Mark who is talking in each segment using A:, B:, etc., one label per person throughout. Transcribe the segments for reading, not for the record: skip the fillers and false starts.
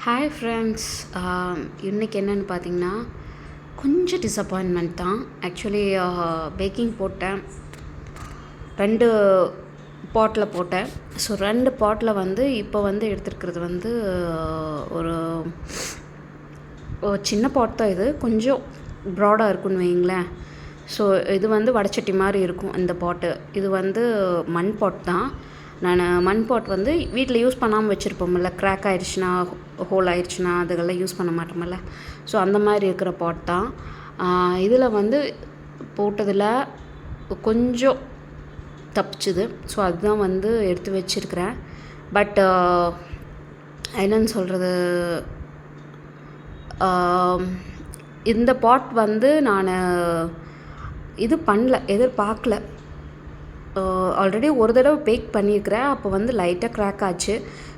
A: Hi friends. இன்றைக்கி என்னென்னு பார்த்தீங்கன்னா கொஞ்சம் டிசப்பாயின்மெண்ட் தான். ஆக்சுவலி பேக்கிங் போட்டேன், 2 பாட்டில் போட்டேன். ஸோ 2 பாட்டில் வந்து இப்போ வந்து எடுத்துருக்கிறது வந்து ஒரு சின்ன பாட் தான். இது கொஞ்சம் ப்ராடாக இருக்குன்னு வைங்களேன். ஸோ இது வந்து வடச்சட்டி மாதிரி இருக்கும் இந்த பாட்டு. இது வந்து மண் பாட் தான். நான் மண் பாட் வந்து வீட்டில் யூஸ் பண்ணாமல் வச்சுருப்போம்ல, க்ராக் ஆயிடுச்சுன்னா, ஹோல் ஆயிடுச்சுன்னா அதுக்கெல்லாம் யூஸ் பண்ண மாட்டோம்ல. ஸோ அந்த மாதிரி இருக்கிற பாட் தான். இதில் வந்து போட்டதில் கொஞ்சம் தப்பிச்சுது. ஸோ அதுதான் வந்து எடுத்து வச்சுருக்கிறேன். பட் என்னன்னு சொல்கிறது, இந்த பாட் வந்து நான் இது பண்ணல, எதிர்பார்க்கல. ஆல்ரெடி ஒரு தடவை பேக் பண்ணியிருக்கிறேன். அப்போ வந்து லைட்டாக க்ராக் ஆச்சு.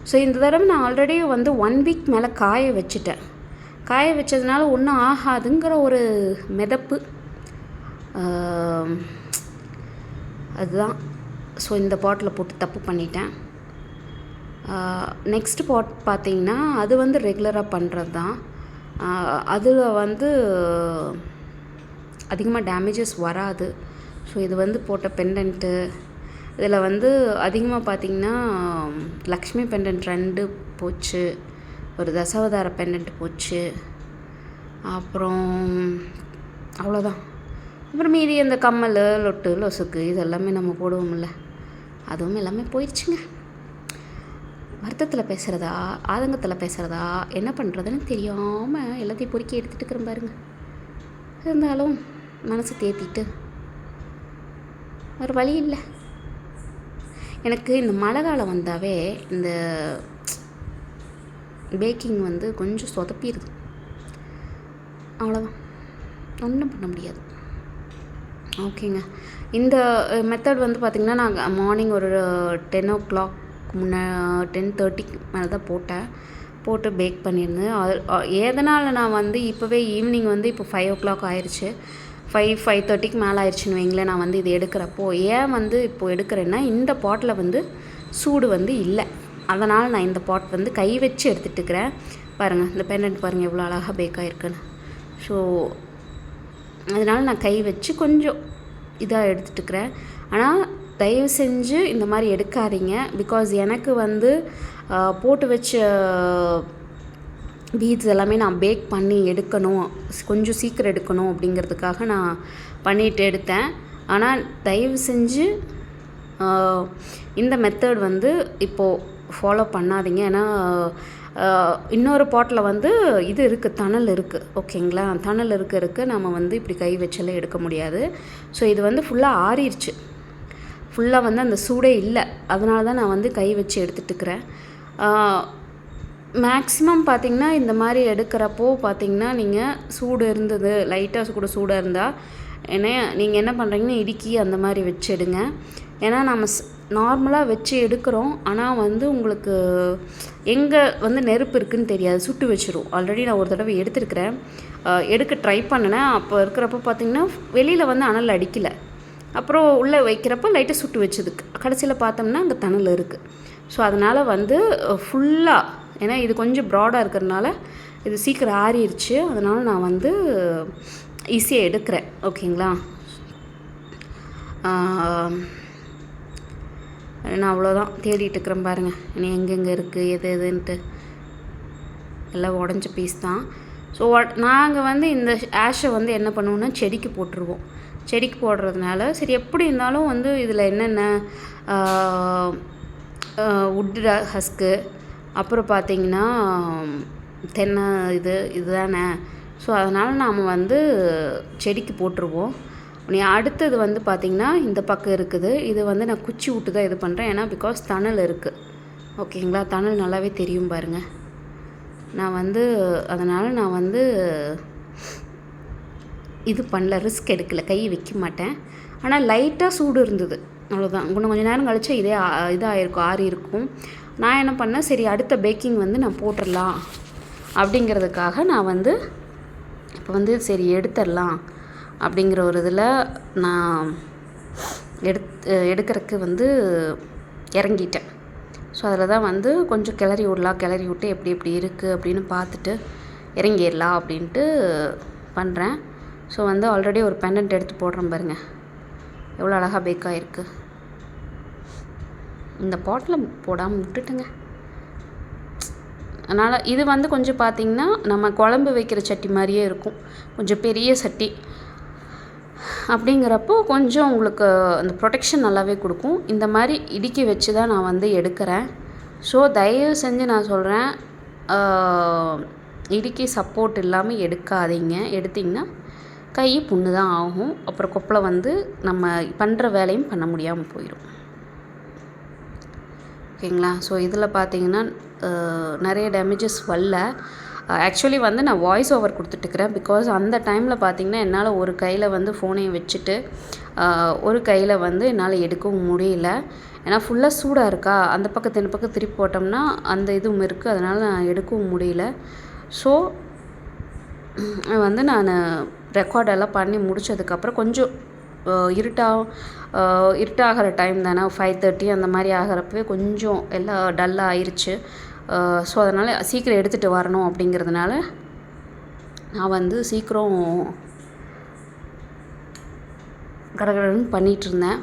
A: ஸோ இந்த தடவை நான் ஆல்ரெடி வந்து 1 வீக் மேலே காய வச்சுட்டேன். காய வச்சதுனால ஒன்றும் ஆகாதுங்கிற ஒரு மிதப்பு, அதுதான். ஸோ இந்த பாட்டில் போட்டு தப்பு பண்ணிட்டேன். நெக்ஸ்ட் பாட் பார்த்திங்கன்னா அது வந்து ரெகுலராக பண்ணுறது தான். அதில் வந்து அதிகமாக டேமேஜஸ் வராது. ஸோ இது வந்து போட்ட பெண்டன்ட்டு, இதில் வந்து அதிகமாக பார்த்திங்கன்னா லக்ஷ்மி பெண்டன்ட் 2 போச்சு, ஒரு தசாவதார பெண்டன்ட் போச்சு, அப்புறம் அவ்வளோதான். அப்புறம் மீதி அந்த கம்மல், லொட்டு, லொசுக்கு இதெல்லாமே நம்ம போடுவோம்ல, அதுவும் எல்லாமே போயிடுச்சுங்க. வருத்தத்தில் பேசுகிறதா, ஆதங்கத்தில் பேசுகிறதா, என்ன பண்ணுறதுன்னு தெரியாமல் எல்லாத்தையும் பொறுக்கி எடுத்துகிட்டு இருக்கிறேன் பாருங்க. இருந்தாலும் மனசு தேத்திட்டு ஒரு வழி இல்லை. எனக்கு இந்த மழை காலம் வந்தாவே இந்த பேக்கிங் வந்து கொஞ்சம் சொதப்பிடுது. அவ்வளோதான், ஒன்றும் பண்ண முடியாது. ஓகேங்க. இந்த மெத்தட் வந்து பார்த்திங்கன்னா நான் மார்னிங் ஒரு 10 o'clock 10:30 மேலே தான் போட்டு பேக் பண்ணியிருந்தேன். எதனால் நான் வந்து இப்போவே ஈவினிங் வந்து இப்போ 5 o'clock ஆயிடுச்சு, 5:30 மேலே ஆயிடுச்சுன்னு வைங்களேன். நான் வந்து இது எடுக்கிறப்போ ஏன் வந்து இப்போது எடுக்கிறேன்னா, இந்த பாட்டில் வந்து சூடு வந்து இல்லை. அதனால் நான் இந்த பாட் வந்து கை வச்சு எடுத்துகிட்டு இருக்கிறேன். பாருங்கள், இந்த பெண்டன்ட் பாருங்கள் எவ்வளோ அழகாக பேக் ஆகிருக்குன்னு. ஸோ அதனால் நான் கை வச்சு கொஞ்சம் இதாக எடுத்துகிட்டுருக்கிறேன். ஆனால் தயவு செஞ்சு இந்த மாதிரி எடுக்காதீங்க. பிகாஸ் எனக்கு வந்து போட்டு வச்ச பீட்ஸ் எல்லாமே நான் பேக் பண்ணி எடுக்கணும், கொஞ்சம் சீக்கிரம் எடுக்கணும் அப்படிங்கிறதுக்காக நான் பண்ணிட்டு எடுத்தேன். ஆனால் தயவு செஞ்சு இந்த மெத்தட் வந்து இப்போது ஃபாலோ பண்ணாதீங்க. ஏன்னா இன்னொரு பாட்டில் வந்து இது இருக்குது, தணல் இருக்குது. ஓகேங்களா, தணல் இருக்க நம்ம வந்து இப்படி கை வச்செல்லாம் எடுக்க முடியாது. ஸோ இது வந்து ஃபுல்லாக ஆறிடுச்சு, ஃபுல்லாக வந்து அந்த சூடே இல்லை. அதனால தான் நான் வந்து கை வச்சு எடுத்துகிட்டுருக்கிறேன். மேக்ஸிமம் பார்த்திங்கன்னா இந்த மாதிரி எடுக்கிறப்போ பார்த்திங்கன்னா நீங்கள் சூடு இருந்தது, லைட்டாக சூடாக இருந்தால் நீங்கள் என்ன பண்ணுறீங்கன்னா இடுக்கி அந்த மாதிரி வச்சு எடுங்க. ஏன்னா நம்ம நார்மலாக வச்சு எடுக்கிறோம், ஆனால் வந்து உங்களுக்கு எங்கே வந்து நெருப்பு இருக்குதுன்னு தெரியாது, சுட்டு வச்சிரும். ஆல்ரெடி நான் ஒரு தடவை எடுத்துருக்கிறேன், எடுக்க ட்ரை பண்ணினேன். அப்போ இருக்கிறப்ப பார்த்திங்கன்னா வெளியில் வந்து அனல் அடிக்கலை, அப்புறம் உள்ளே வைக்கிறப்ப லைட்டாக சுட்டு வச்சதுக்கு கடைசியில் பார்த்தோம்னா அங்கே தணல் இருக்குது. ஸோ அதனால் வந்து ஃபுல்லாக, ஏன்னா இது கொஞ்சம் ப்ராடாக இருக்கிறதுனால இது சீக்கிரம் ஆறிடுச்சு. அதனால் நான் வந்து ஈஸியாக எடுக்கிறேன். ஓகேங்களா, நான் அவ்வளோதான் தேடிட்டு இருக்கிறேன் பாருங்கள். இனி எங்கெங்கே இருக்குது எதுன்ட்டு எல்லாம் உடஞ்ச பீஸ் தான். ஸோ நாங்கள் வந்து இந்த ஆஷை வந்து என்ன பண்ணுவோம்னா செடிக்கு போட்டுருவோம். செடிக்கு போடுறதுனால சரி எப்படி இருந்தாலும் வந்து இதில் என்னென்ன உட்டு ஹஸ்க்கு, அப்புறம் பார்த்திங்கன்னா தென்னை இதுதானே. ஸோ அதனால் நாம் வந்து செடிக்கு போட்டுருவோம். அடுத்தது வந்து பார்த்திங்கன்னா இந்த பக்கம் இருக்குது, இது வந்து நான் குச்சி விட்டு தான் இது பண்ணுறேன். ஏன்னா பிகாஸ் தணல் இருக்குது. ஓகேங்களா, தணல் நல்லாவே தெரியும் பாருங்கள். நான் வந்து அதனால் நான் வந்து இது பண்ணல, ரிஸ்க் எடுக்கலை, கை வைக்க மாட்டேன். ஆனால் லைட்டாக சூடு இருந்தது, அவ்வளோதான். இன்னும் கொஞ்சம் நேரம் கழிச்சு இதாகிருக்கும், ஆறி இருக்கும். நான் என்ன பண்ணேன், சரி அடுத்த பேக்கிங் வந்து நான் போட்டுடலாம் அப்படிங்கிறதுக்காக நான் வந்து இப்போ வந்து சரி எடுத்துடலாம் அப்படிங்கிற ஒரு இதில் நான் எடுக்கிறதுக்கு வந்து இறங்கிட்டேன். ஸோ அதில் தான் வந்து கொஞ்சம் கிளறி விட்டு எப்படி எப்படி இருக்குது அப்படின்னு பார்த்துட்டு இறங்கிடலாம் அப்படின்ட்டு பண்ணுறேன். ஸோ வந்து ஆல்ரெடி ஒரு பெண்டன்ட் எடுத்து போடுறேன் பாருங்கள், எவ்வளோ அழகாக பேக் ஆகிருக்கு. இந்த பாட்டில் போடாமல் விட்டுட்டுங்க. அதனால் இது வந்து கொஞ்சம் பார்த்திங்கன்னா நம்ம குழம்பு வைக்கிற சட்டி மாதிரியே இருக்கும், கொஞ்சம் பெரிய சட்டி அப்படிங்கிறப்போ கொஞ்சம் உங்களுக்கு அந்த ப்ரொடெக்ஷன் நல்லாவே கொடுக்கும். இந்த மாதிரி இடுக்கி வச்சு தான் நான் வந்து எடுக்கிறேன். ஸோ தயவு செஞ்சு நான் சொல்கிறேன், இடுக்கி சப்போர்ட் இல்லாமல் எடுக்காதீங்க. எடுத்திங்கன்னா கை புண்ணு தான் ஆகும். அப்புறம் கொப்பளை வந்து நம்ம பண்ணுற வேலையும் பண்ண முடியாமல் போயிடும். ஓகேங்களா? ஸோ இதில் பார்த்தீங்கன்னா நிறைய டேமேஜஸ் வரல. ஆக்சுவலி வந்து நான் வாய்ஸ் ஓவர் கொடுத்துட்டுருக்கிறேன். பிகாஸ் அந்த டைமில் பார்த்திங்கன்னா என்னால் ஒரு கையில் வந்து ஃபோனையும் வச்சுட்டு ஒரு கையில் வந்து என்னால் எடுக்கவும் முடியல. ஏன்னா ஃபுல்லாக சூடாக இருக்கா, அந்த பக்கத்து இந்த பக்கம் திருப்பி போட்டோம்னா அந்த இதுவும் இருக்குது, அதனால் நான் எடுக்கவும் முடியல. ஸோ வந்து நான் ரெக்கார்டெல்லாம் பண்ணி முடித்ததுக்கப்புறம் கொஞ்சம் இருட்டாகிற டைம் தானே, 5:30 அந்த மாதிரி ஆகிறப்பவே கொஞ்சம் எல்லாம் டல்லாக ஆயிடுச்சு. ஸோ அதனால் சீக்கிரம் எடுத்துகிட்டு வரணும் அப்படிங்கிறதுனால நான் வந்து சீக்கிரம் கடகடன்னு பண்ணிகிட்ருந்தேன்.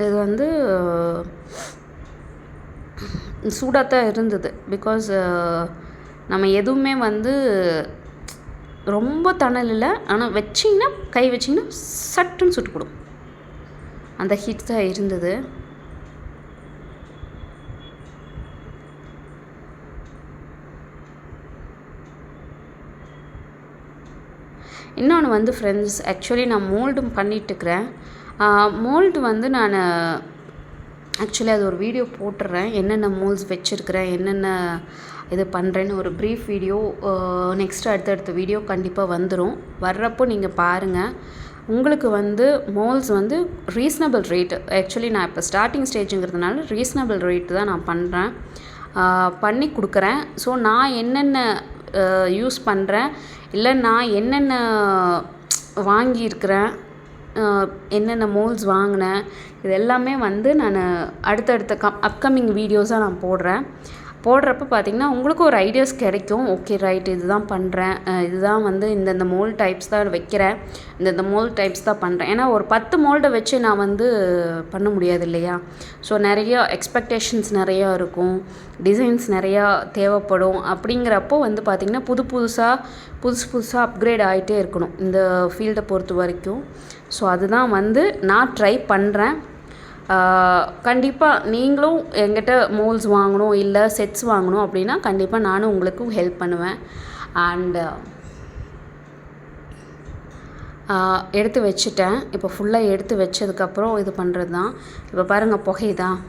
A: இது வந்து சூடாக தான் இருந்தது. பிகாஸ் நம்ம எதுவுமே வந்து ரொம்ப தணல் இல்லை, ஆனால் வச்சிங்கன்னா கை வச்சிங்கன்னா சட்டுன்னு சுட்டுக்கிடும், அந்த ஹீட் தான் இருந்தது. இன்னொன்று வந்து ஃப்ரெண்ட்ஸ், ஆக்சுவலி நான் மோல்டும் பண்ணிட்டுருக்கிறேன். மோல்டு வந்து நான் ஆக்சுவலி அது ஒரு வீடியோ போட்டுடுறேன், என்னென்ன மோல்ட்ஸ் வச்சுருக்கிறேன், என்னென்ன இது பண்ணுறேன்னு ஒரு ப்ரீஃப் வீடியோ நெக்ஸ்ட்டு அடுத்தடுத்த வீடியோ கண்டிப்பாக வந்துடும். வர்றப்போ நீங்கள் பாருங்கள். உங்களுக்கு வந்து மோல்ஸ் வந்து ரீசனபிள் ரேட்டு, ஆக்சுவலி நான் இப்போ ஸ்டார்டிங் ஸ்டேஜுங்கிறதுனால ரீசனபிள் ரேட்டு தான் நான் பண்ணுறேன், பண்ணி கொடுக்குறேன். ஸோ நான் என்னென்ன யூஸ் பண்ணுறேன், இல்லை நான் என்னென்ன வாங்கியிருக்கிறேன், என்னென்ன மோல்ஸ் வாங்கினேன், இது எல்லாமே வந்து நான் அடுத்தடுத்த அப்கமிங் வீடியோஸாக நான் போடுறப்ப பார்த்திங்கன்னா உங்களுக்கு ஒரு ஐடியாஸ் கிடைக்கும். ஓகே ரைட், இதுதான் பண்ணுறேன், இதுதான் வந்து இந்தந்த மோல்ட் டைப்ஸ் தான் வைக்கிறேன், இந்தந்த மோல்ட் டைப்ஸ் தான் பண்ணுறேன். ஏன்னா ஒரு 10 மோல்டை வச்சு நான் வந்து பண்ண முடியாது இல்லையா? ஸோ நிறையா எக்ஸ்பெக்டேஷன்ஸ் நிறையா இருக்கும், டிசைன்ஸ் நிறையா தேவைப்படும். அப்படிங்கிறப்போ வந்து பார்த்திங்கன்னா புதுசாக அப்கிரேட் ஆகிட்டே இருக்கணும் இந்த ஃபீல்டை பொறுத்த வரைக்கும். ஸோ அதுதான் வந்து நான் ட்ரை பண்ணுறேன். கண்டிப்பாக நீங்களும் என்கிட்ட மோல்ஸ் வாங்கணும் இல்லை செட்ஸ் வாங்கணும் அப்படின்னா கண்டிப்பாக நானும் உங்களுக்கு ஹெல்ப் பண்ணுவேன். அண்டு எடுத்து வச்சுட்டேன். இப்போ ஃபுல்லாக எடுத்து வச்சதுக்கப்புறம் இது பண்ணுறது தான். இப்போ பாருங்கள் புகைதான்.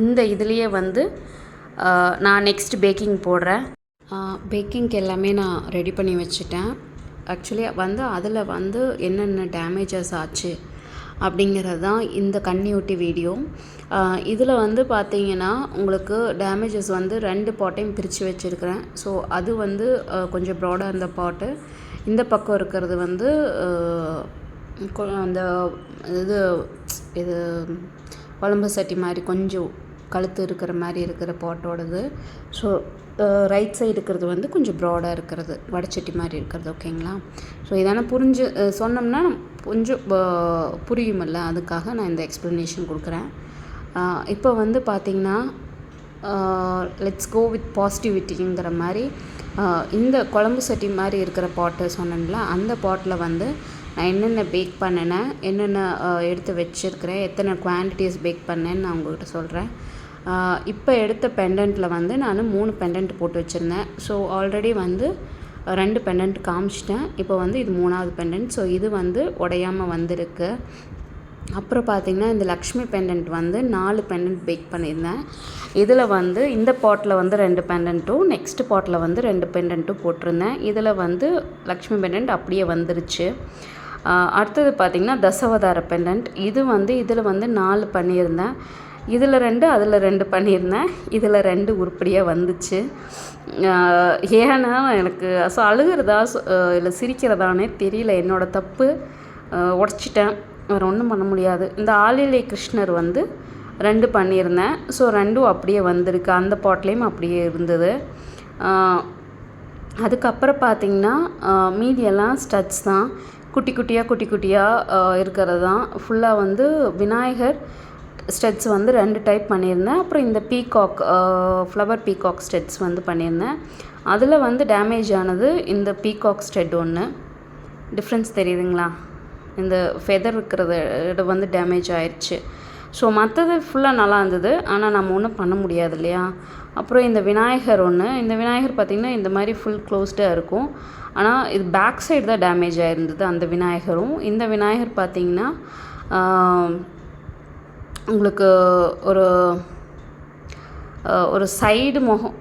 A: இந்த இதுலேயே வந்து நான் நெக்ஸ்ட் பேக்கிங் போடுறேன். பேக்கிங்க்கு எல்லாமே நான் ரெடி பண்ணி வச்சுட்டேன். ஆக்சுவலி வந்து அதில் வந்து என்னென்ன டேமேஜஸ் ஆச்சு அப்படிங்கிறது தான் இந்த கன்னியூட்டி வீடியோ. இதில் வந்து பார்த்திங்கன்னா உங்களுக்கு டேமேஜஸ் வந்து 2 பாட்டையும் பிரித்து வச்சுருக்கிறேன். ஸோ அது வந்து கொஞ்சம் ப்ராடாக இருந்த பாட்டு, இந்த பக்கம் இருக்கிறது வந்து அந்த இது குழம்பு சட்டி மாதிரி கொஞ்சம் கழுத்து இருக்கிற மாதிரி இருக்கிற பாட்டோடது. ஸோ ரைட் சைடு இருக்கிறது வந்து கொஞ்சம் ப்ராடாக இருக்கிறது, வடச்சட்டி மாதிரி இருக்கிறது. ஓகேங்களா? ஸோ இதெல்லாம் புரிஞ்சு சொன்னோம்னா கொஞ்சம் புரியுமில்ல, அதுக்காக நான் இந்த எக்ஸ்ப்ளனேஷன் கொடுக்குறேன். இப்போ வந்து பார்த்திங்கன்னா லெட்ஸ் கோ வித் பாசிட்டிவிட்டிங்கிற மாதிரி இந்த குழம்பு சட்டி மாதிரி இருக்கிற பாட்டு சொன்னேன்ல, அந்த பாட்டில் வந்து நான் என்னென்ன பேக் பண்ணினேன், என்னென்ன எடுத்து வச்சுருக்கிறேன், எத்தனை குவான்டிட்டிஸ் பேக் பண்ணேன்னு நான் உங்கள்கிட்ட சொல்கிறேன். இப்போ எடுத்த பெண்டன்ட்டில் வந்து நான் 3 பெண்டன்ட் போட்டு வச்சுருந்தேன். ஸோ ஆல்ரெடி வந்து 2 பெண்டன்ட் காமிச்சிட்டேன். இப்போ வந்து இது 3ஆவது பெண்டன்ட். ஸோ இது வந்து உடையாமல் வந்திருக்கு. அப்புறம் பார்த்திங்கன்னா இந்த லக்ஷ்மி பெண்டன்ட் வந்து 4 பெண்டன்ட் பேக் பண்ணியிருந்தேன். இதில் வந்து இந்த பாட்டில் வந்து 2 பெண்டன்ட்டும், நெக்ஸ்ட் பாட்டில் வந்து 2 பெண்டன்ட்டும் போட்டிருந்தேன். இதில் வந்து லக்ஷ்மி பெண்டன்ட் அப்படியே வந்துருச்சு. அடுத்தது பார்த்திங்கன்னா தசவதார பெண்டன்ட். இது வந்து இதில் வந்து 4 பண்ணியிருந்தேன். இதில் 2 அதில் 2 பண்ணியிருந்தேன். இதில் 2 உருப்படியாக வந்துச்சு. ஏன்னா எனக்கு அழுகிறதா இல்லை சிரிக்கிறதானே தெரியல, என்னோடய தப்பு, உடச்சிட்டேன். வேறு ஒன்றும் பண்ண முடியாது. இந்த ஆளிலை கிருஷ்ணர் வந்து 2 பண்ணியிருந்தேன். ஸோ 2ம் அப்படியே வந்திருக்கு. அந்த பாட்லேயும் அப்படியே இருந்தது. அதுக்கப்புறம் பார்த்திங்கன்னா மீதியெல்லாம் ஸ்டட்ஸ் தான். குட்டி குட்டியாக இருக்கிறது தான். ஃபுல்லாக வந்து விநாயகர் ஸ்டெட்ஸ் வந்து 2 டைப் பண்ணியிருந்தேன். அப்புறம் இந்த பீகாக் ஃப்ளவர் பீகாக் ஸ்டெட்ஸ் வந்து பண்ணியிருந்தேன். அதில் வந்து டேமேஜ் ஆனது இந்த பீகாக் ஸ்டெட் ஒன்று. டிஃப்ரென்ஸ் தெரியுதுங்களா? இந்த ஃபெதர் இருக்கிறது வந்து டேமேஜ் ஆயிடுச்சு. ஸோ மற்றது ஃபுல்லாக நல்லா இருந்தது. ஆனால் நம்ம ஒன்றும் பண்ண முடியாது இல்லையா? அப்புறம் இந்த விநாயகர் ஒன்று. இந்த விநாயகர் பார்த்திங்கன்னா இந்த மாதிரி ஃபுல் க்ளோஸ்டாக இருக்கும். ஆனால் இது பேக் சைடு தான் டேமேஜ் ஆகிருந்தது அந்த விநாயகரும். இந்த விநாயகர் பார்த்திங்கன்னா உங்களுக்கு ஒரு சைடு முகம்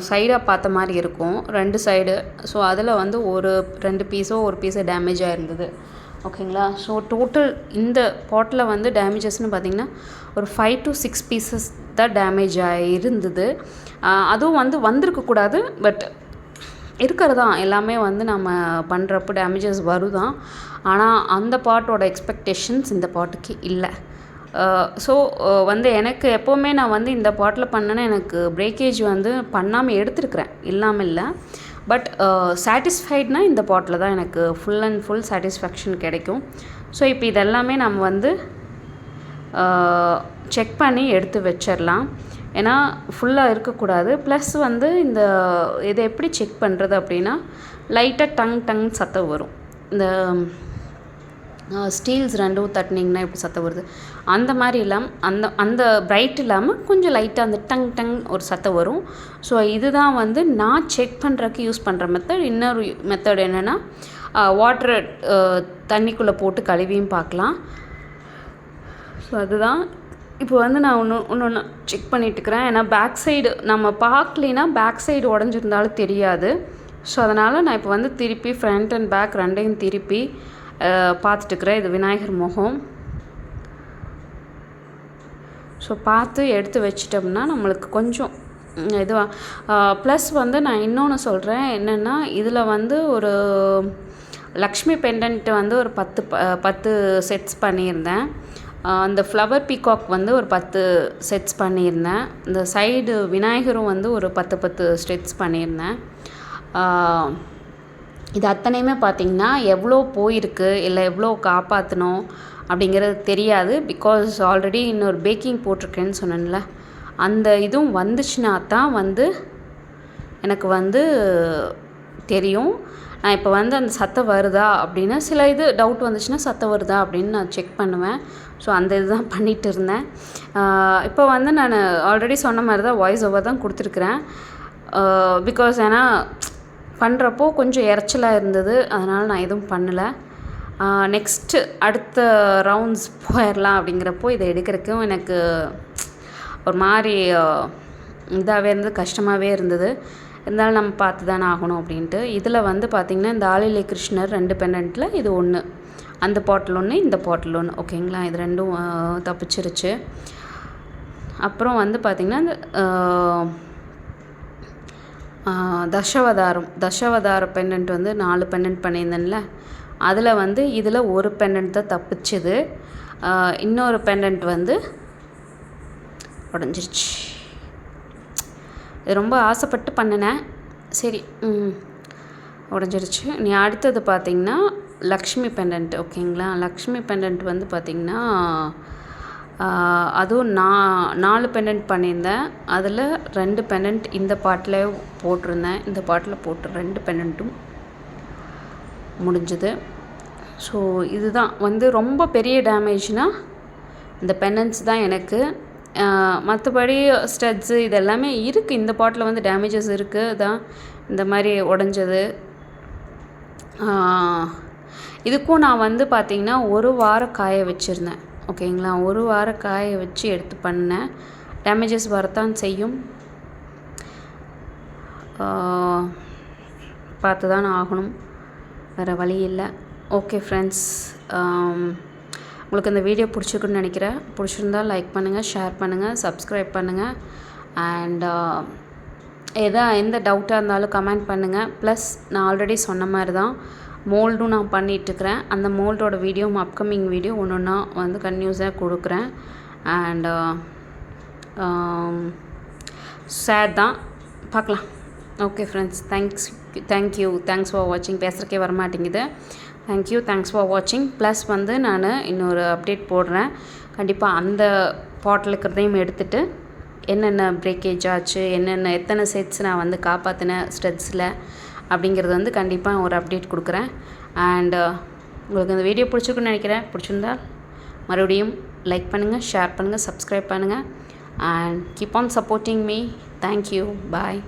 A: சைடாக பார்த்த மாதிரி இருக்கும், 2 சைடு. ஸோ அதில் வந்து 2 பீஸோ 1 பீஸோ டேமேஜ் ஆகிருந்தது. ஓகேங்களா? ஸோ டோட்டல் இந்த பாட்டில் வந்து டேமேஜஸ்னு பார்த்திங்கன்னா ஒரு 5 to 6 பீசஸ் தான் டேமேஜ் ஆகிருந்தது. அதுவும் வந்து வந்திருக்கக்கூடாது. பட் இருக்கிறதான் எல்லாமே வந்து நம்ம பண்ணுறப்போ டேமேஜஸ் வருதான். ஆனால் அந்த பாட்டோட எக்ஸ்பெக்டேஷன்ஸ் இந்த பாட்டுக்கு இல்லை. ஸோ வந்து எனக்கு எப்போவுமே நான் வந்து இந்த பாட்டில் பண்ணேன்னா எனக்கு பிரேக்கேஜ் வந்து பண்ணாமல் எடுத்துருக்கிறேன், இல்லாமல் இல்லை. பட் சாட்டிஸ்ஃபைட்னா இந்த பாட்டில் தான் எனக்கு ஃபுல் அண்ட் ஃபுல் சாட்டிஸ்ஃபேக்ஷன் கிடைக்கும். ஸோ இப்போ இதெல்லாமே நம்ம வந்து செக் பண்ணி எடுத்து வச்சிடலாம். ஏன்னா ஃபுல்லாக இருக்கக்கூடாது. ப்ளஸ் வந்து இதை எப்படி செக் பண்ணுறது அப்படின்னா, லைட்டாக டங் சத்தம் வரும். இந்த ஸ்டீல்ஸ் 2ம் தட்டினீங்கன்னா எப்படி சத்தம் வருது, அந்த மாதிரி இல்லாமல் அந்த பிரைட் இல்லாமல் கொஞ்சம் லைட்டாக அந்த டங் ஒரு சத்தம் வரும். ஸோ இதுதான் வந்து நான் செக் பண்ணுறதுக்கு யூஸ் பண்ணுற மெத்தட். இன்னொரு மெத்தட் என்னென்னா, வாட்டரை தண்ணிக்குள்ளே போட்டு கழுவியும் பார்க்கலாம். ஸோ அதுதான் இப்போ வந்து நான் ஒன்று செக் பண்ணிட்டுருக்கிறேன். ஏன்னா பேக் சைடு நம்ம பார்க்கலின்னா பேக் சைடு உடஞ்சிருந்தாலும் தெரியாது. ஸோ அதனால் நான் இப்போ வந்து திருப்பி ஃப்ரண்ட் அண்ட் பேக் 2யும் திருப்பி பார்த்துட்டுருக்குறேன். இது விநாயகர் முகம். ஸோ பார்த்து எடுத்து வச்சிட்டோம்னா நம்மளுக்கு கொஞ்சம் இதுவாக. ப்ளஸ் வந்து நான் இன்னொன்று சொல்கிறேன் என்னென்னா, இதில் வந்து ஒரு லக்ஷ்மி பெண்டன்ட் வந்து ஒரு 10 செட்ஸ் பண்ணியிருந்தேன். அந்த ஃப்ளவர் பீகாக் வந்து ஒரு 10 செட்ஸ் பண்ணியிருந்தேன். இந்த சைடு விநாயகரும் வந்து ஒரு 10 செட்ஸ் பண்ணியிருந்தேன். இது அத்தனையுமே பார்த்திங்கன்னா எவ்வளோ போயிருக்கு இல்லை எவ்வளோ காப்பாற்றணும் அப்படிங்கிறது தெரியாது. பிகாஸ் ஆல்ரெடி இன்னொரு பேக்கிங் போட்டிருக்கேன்னு சொன்னேன்ல, அந்த இதுவும் வந்துச்சுன்னா தான் வந்து எனக்கு வந்து தெரியும். நான் இப்போ வந்து அந்த சத்தம் வருதா அப்படின்னு, சில இது டவுட் வந்துச்சுன்னா சத்தம் வருதா அப்படின்னு நான் செக் பண்ணுவேன். ஸோ அந்த இதுதான் பண்ணிகிட்டு இருந்தேன். இப்போ வந்து நான் ஆல்ரெடி சொன்ன மாதிரி தான் வாய்ஸ் ஓவர் தான் கொடுத்துருக்குறேன். பிகாஸ் ஏன்னா பண்ணுறப்போ கொஞ்சம் இறைச்சலாக இருந்தது, அதனால் நான் எதுவும் பண்ணலை. நெக்ஸ்ட்டு அடுத்த ரவுண்ட்ஸ் போயிடலாம் அப்படிங்கிறப்போ இதை எடுக்கிறதுக்கும் எனக்கு ஒரு மாதிரி இதாகவே இருந்தது, கஷ்டமாகவே இருந்தது. இருந்தாலும் நம்ம பார்த்து தானே ஆகணும் அப்படின்ட்டு. இதில் வந்து பார்த்திங்கன்னா இந்த ஆளிலை கிருஷ்ணர் 2 பெண்டன்ட்டில் இது ஒன்று, அந்த பாட்டில் ஒன்று, இந்த பாட்டில் ஒன்று. ஓகேங்களா? இது 2ம் தப்பிச்சிருச்சு. அப்புறம் வந்து பார்த்திங்கன்னா இந்த தசாவதார பெண்டன்ட் வந்து 4 பெண்டன்ட் பண்ணியிருந்தேன்ல, அதில் வந்து இதில் ஒரு பெண்டன்ட் தான் தப்பிச்சுது. இன்னொரு பெண்டன்ட் வந்து உடஞ்சிருச்சு. இது ரொம்ப ஆசைப்பட்டு பண்ணினேன், சரி உடஞ்சிருச்சு. நீ அடுத்தது பார்த்திங்கன்னா லக்ஷ்மி பெண்டன்ட். ஓகேங்களா? லக்ஷ்மி பெண்டன்ட் வந்து பார்த்திங்கன்னா அதுவும் 4 பெண்டன்ட் பண்ணியிருந்தேன். அதில் 2 பெண்டன்ட் இந்த பாட்டில் போட்டிருந்தேன். இந்த பாட்டில் போட்டு 2 பெண்டன்ட்டும் முடிஞ்சுது. ஸோ இதுதான் வந்து ரொம்ப பெரிய டேமேஜ்னால் இந்த பெண்டன்ட்ஸ் தான் எனக்கு. மற்றபடி ஸ்டட்ஸு இதெல்லாமே இருக்குது. இந்த பாட்டில் வந்து டேமேஜஸ் இருக்குது தான், இந்த மாதிரி உடஞ்சது. இதுக்கும் நான் வந்து பார்த்திங்கன்னா 1 வாரம் காய வச்சுருந்தேன். ஓகேங்களா? 1 வாரம் காய வச்சு எடுத்து பண்ணேன். டேமேஜஸ் வரத்தான் செய்யும், பார்த்து தான் ஆகணும், வேறு வழி இல்லை. ஓகே ஃப்ரெண்ட்ஸ், உங்களுக்கு இந்த வீடியோ பிடிச்சிருக்குன்னு நினைக்கிறேன். பிடிச்சிருந்தால் லைக் பண்ணுங்கள், ஷேர் பண்ணுங்கள், சப்ஸ்கிரைப் பண்ணுங்கள். அண்ட் எந்த டவுட்டாக இருந்தாலும் கமெண்ட் பண்ணுங்கள். ப்ளஸ் நான் ஆல்ரெடி சொன்ன மாதிரி தான் மோல்டும் நான் பண்ணிகிட்ருக்கிறேன். அந்த மோல்டோட வீடியோ அப்கமிங் வீடியோ ஒன்று ஒன்றா வந்து கன்டினியூஸாக கொடுக்குறேன். அண்ட் சேட் தான், பார்க்கலாம். ஓகே ஃப்ரெண்ட்ஸ், தேங்க்ஸ் ஃபார் வாட்சிங். பேசுகிறக்கே வரமாட்டேங்குது. தேங்க்ஸ் ஃபார் வாட்சிங். ப்ளஸ் வந்து நான் இன்னொரு அப்டேட் போடுறேன் கண்டிப்பாக. அந்த பாட்டில் இருக்கிறதையும் எடுத்துகிட்டு என்னென்ன பிரேக்கேஜ் ஆச்சு, எத்தனை செட்ஸ் நான் வந்து காப்பாற்றினேன் ஸ்டட்ஸில் அப்படிங்கிறது வந்து கண்டிப்பாக ஒரு அப்டேட் கொடுக்குறேன். அண்ட் உங்களுக்கு இந்த வீடியோ பிடிச்சிருக்குன்னு நினைக்கிறேன். பிடிச்சிருந்தால் மறுபடியும் லைக் பண்ணுங்கள், ஷேர் பண்ணுங்கள், சப்ஸ்கிரைப் பண்ணுங்கள். And keep on supporting me. Thank you. Bye.